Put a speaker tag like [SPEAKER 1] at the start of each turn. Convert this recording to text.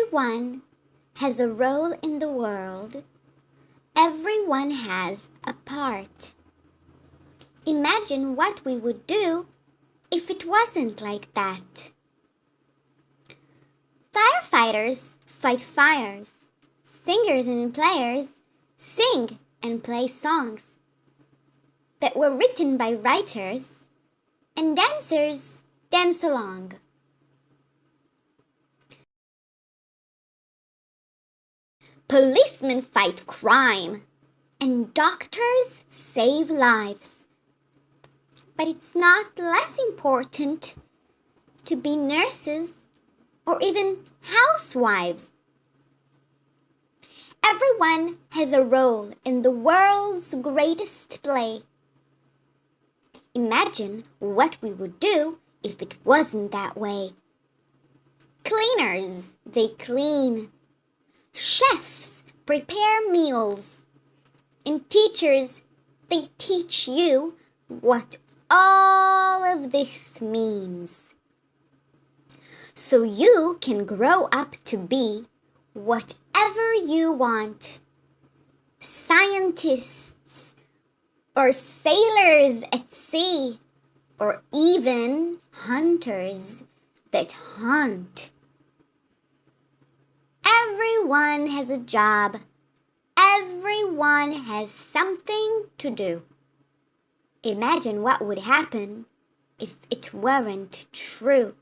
[SPEAKER 1] Everyone has a role in the world. Everyone has a part. Imagine what we would do if it wasn't like that. Firefighters fight fires. Singers and players sing and play songs that were written by writers, and dancers dance along. Policemen fight crime, and doctors save lives. But it's not less important to be nurses or even housewives. Everyone has a role in the world's greatest play. Imagine what we would do if it wasn't that way. Cleaners, they clean. Chefs prepare meals. And teachers, they teach you what all of this means. So you can grow up to be whatever you want. Scientists, or sailors at sea, or even hunters that hunt. Everyone has a job. Everyone has something to do. Imagine what would happen if it weren't true.